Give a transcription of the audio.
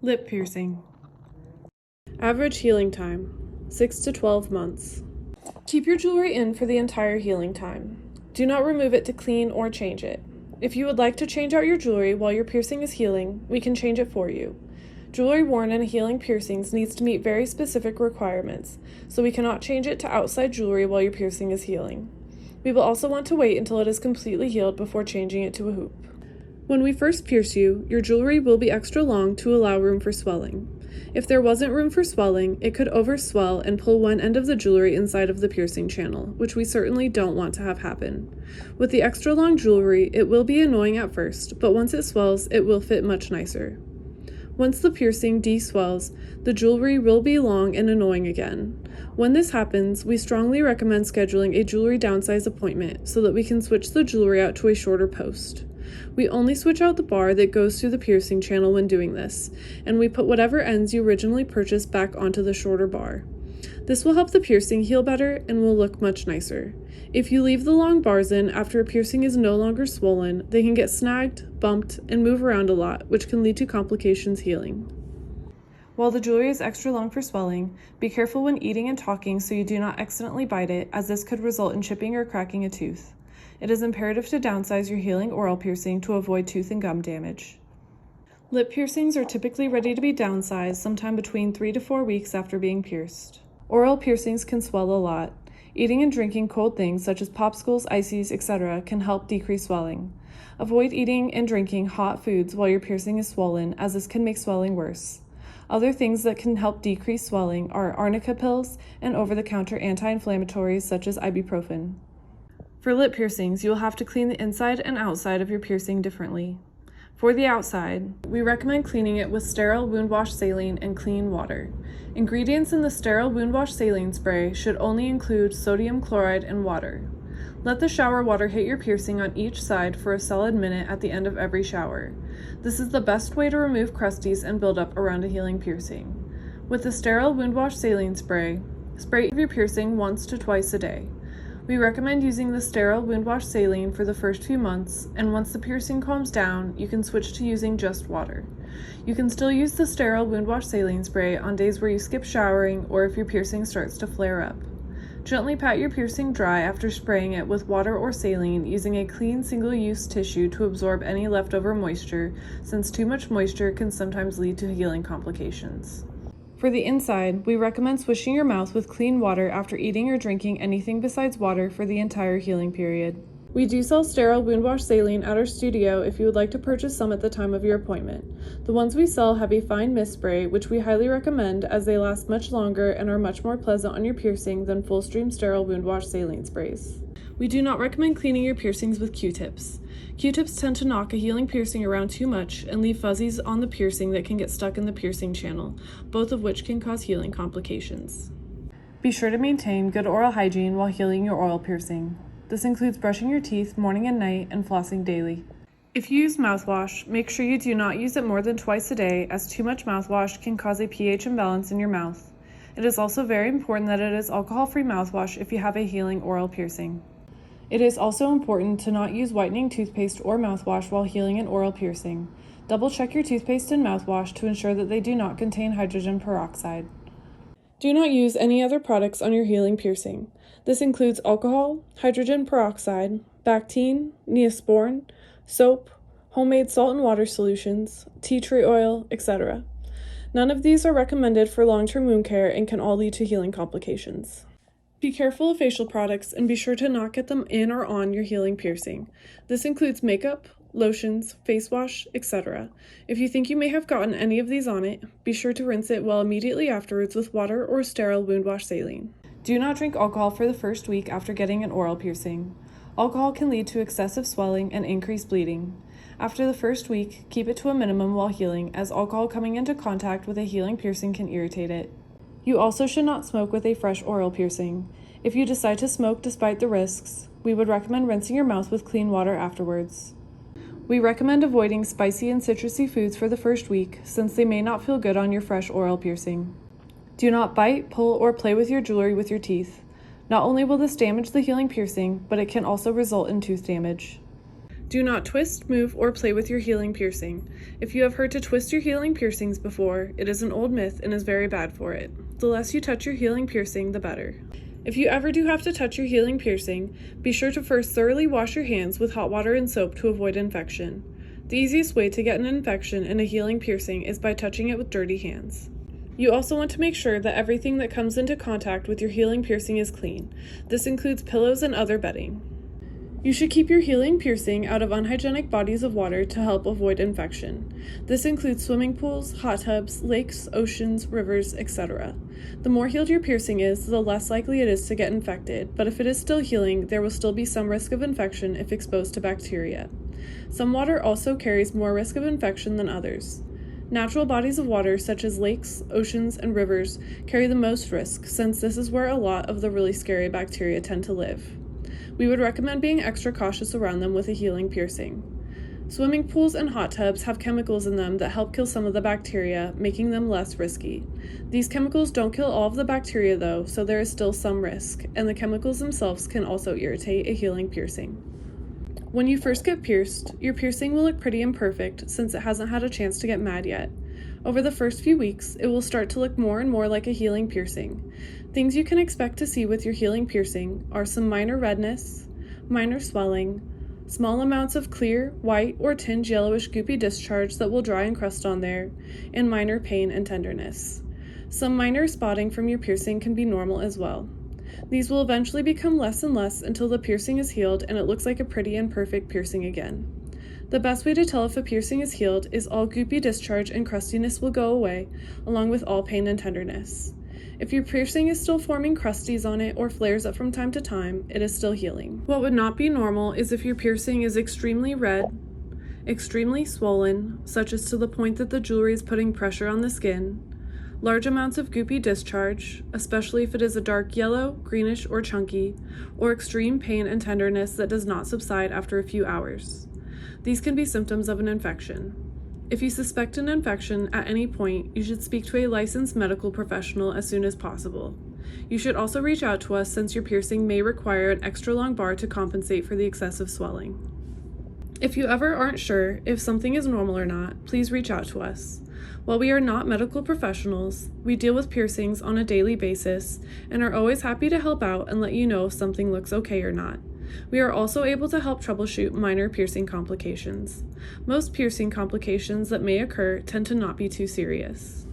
Lip piercing. Average healing time, 6 to 12 months. Keep your jewelry in for the entire healing time. Do not remove it to clean or change it. If you would like to change out your jewelry while your piercing is healing, we can change it for you. Jewelry worn in healing piercings needs to meet very specific requirements, so we cannot change it to outside jewelry while your piercing is healing. We will also want to wait until it is completely healed before changing it to a hoop. When we first pierce you, your jewelry will be extra long to allow room for swelling. If there wasn't room for swelling, it could overswell and pull one end of the jewelry inside of the piercing channel, which we certainly don't want to have happen. With the extra long jewelry, it will be annoying at first, but once it swells, it will fit much nicer. Once the piercing deswells, the jewelry will be long and annoying again. When this happens, we strongly recommend scheduling a jewelry downsize appointment so that we can switch the jewelry out to a shorter post. We only switch out the bar that goes through the piercing channel when doing this, and we put whatever ends you originally purchased back onto the shorter bar. This will help the piercing heal better and will look much nicer. If you leave the long bars in after a piercing is no longer swollen, they can get snagged, bumped, and move around a lot, which can lead to complications healing. While the jewelry is extra long for swelling, be careful when eating and talking so you do not accidentally bite it, as this could result in chipping or cracking a tooth. It is imperative to downsize your healing oral piercing to avoid tooth and gum damage. Lip piercings are typically ready to be downsized sometime between 3 to 4 weeks after being pierced. Oral piercings can swell a lot. Eating and drinking cold things such as popsicles, ices, etc. can help decrease swelling. Avoid eating and drinking hot foods while your piercing is swollen, as this can make swelling worse. Other things that can help decrease swelling are arnica pills and over-the-counter anti-inflammatories such as ibuprofen. For lip piercings, you will have to clean the inside and outside of your piercing differently. For the outside, we recommend cleaning it with sterile wound wash saline and clean water. Ingredients in the sterile wound wash saline spray should only include sodium chloride and water. Let the shower water hit your piercing on each side for a solid minute at the end of every shower. This is the best way to remove crusties and buildup around a healing piercing. With the sterile wound wash saline spray, spray your piercing once to twice a day. We recommend using the sterile wound wash saline for the first few months, and once the piercing calms down, you can switch to using just water. You can still use the sterile wound wash saline spray on days where you skip showering or if your piercing starts to flare up. Gently pat your piercing dry after spraying it with water or saline using a clean single-use tissue to absorb any leftover moisture, since too much moisture can sometimes lead to healing complications. For the inside, we recommend swishing your mouth with clean water after eating or drinking anything besides water for the entire healing period. We do sell sterile wound wash saline at our studio if you would like to purchase some at the time of your appointment. The ones we sell have a fine mist spray, which we highly recommend as they last much longer and are much more pleasant on your piercing than full-stream sterile wound wash saline sprays. We do not recommend cleaning your piercings with Q-tips. Q-tips tend to knock a healing piercing around too much and leave fuzzies on the piercing that can get stuck in the piercing channel, both of which can cause healing complications. Be sure to maintain good oral hygiene while healing your oral piercing. This includes brushing your teeth morning and night and flossing daily. If you use mouthwash, make sure you do not use it more than twice a day, as too much mouthwash can cause a pH imbalance in your mouth. It is also very important that it is alcohol-free mouthwash if you have a healing oral piercing. It is also important to not use whitening toothpaste or mouthwash while healing an oral piercing. Double check your toothpaste and mouthwash to ensure that they do not contain hydrogen peroxide. Do not use any other products on your healing piercing. This includes alcohol, hydrogen peroxide, Bactine, Neosporin, soap, homemade salt and water solutions, tea tree oil, etc. None of these are recommended for long-term wound care and can all lead to healing complications. Be careful of facial products and be sure to not get them in or on your healing piercing. This includes makeup, lotions, face wash, etc. If you think you may have gotten any of these on it, be sure to rinse it well immediately afterwards with water or sterile wound wash saline. Do not drink alcohol for the first week after getting an oral piercing. Alcohol can lead to excessive swelling and increased bleeding. After the first week, keep it to a minimum while healing, as alcohol coming into contact with a healing piercing can irritate it. You also should not smoke with a fresh oral piercing. If you decide to smoke despite the risks, we would recommend rinsing your mouth with clean water afterwards. We recommend avoiding spicy and citrusy foods for the first week, since they may not feel good on your fresh oral piercing. Do not bite, pull, or play with your jewelry with your teeth. Not only will this damage the healing piercing, but it can also result in tooth damage. Do not twist, move, or play with your healing piercing. If you have heard to twist your healing piercings before, it is an old myth and is very bad for it. The less you touch your healing piercing, the better. If you ever do have to touch your healing piercing, be sure to first thoroughly wash your hands with hot water and soap to avoid infection. The easiest way to get an infection in a healing piercing is by touching it with dirty hands. You also want to make sure that everything that comes into contact with your healing piercing is clean. This includes pillows and other bedding. You should keep your healing piercing out of unhygienic bodies of water to help avoid infection. This includes swimming pools, hot tubs, lakes, oceans, rivers, etc. The more healed your piercing is, the less likely it is to get infected, but if it is still healing, there will still be some risk of infection if exposed to bacteria. Some water also carries more risk of infection than others. Natural bodies of water such as lakes, oceans, and rivers carry the most risk since this is where a lot of the really scary bacteria tend to live. We would recommend being extra cautious around them with a healing piercing. Swimming pools and hot tubs have chemicals in them that help kill some of the bacteria, making them less risky. These chemicals don't kill all of the bacteria though, so there is still some risk, and the chemicals themselves can also irritate a healing piercing. When you first get pierced, your piercing will look pretty imperfect since it hasn't had a chance to get mad yet. Over the first few weeks, it will start to look more and more like a healing piercing. Things you can expect to see with your healing piercing are some minor redness, minor swelling, small amounts of clear, white, or tinged yellowish goopy discharge that will dry and crust on there, and minor pain and tenderness. Some minor spotting from your piercing can be normal as well. These will eventually become less and less until the piercing is healed and it looks like a pretty and perfect piercing again. The best way to tell if a piercing is healed is all goopy discharge and crustiness will go away, along with all pain and tenderness. If your piercing is still forming crusties on it or flares up from time to time, it is still healing. What would not be normal is if your piercing is extremely red, extremely swollen, such as to the point that the jewelry is putting pressure on the skin, large amounts of goopy discharge, especially if it is a dark yellow, greenish, or chunky, or extreme pain and tenderness that does not subside after a few hours. These can be symptoms of an infection. If you suspect an infection at any point, you should speak to a licensed medical professional as soon as possible. You should also reach out to us since your piercing may require an extra long bar to compensate for the excessive swelling. If you ever aren't sure if something is normal or not, please reach out to us. While we are not medical professionals, we deal with piercings on a daily basis and are always happy to help out and let you know if something looks okay or not. We are also able to help troubleshoot minor piercing complications. Most piercing complications that may occur tend to not be too serious.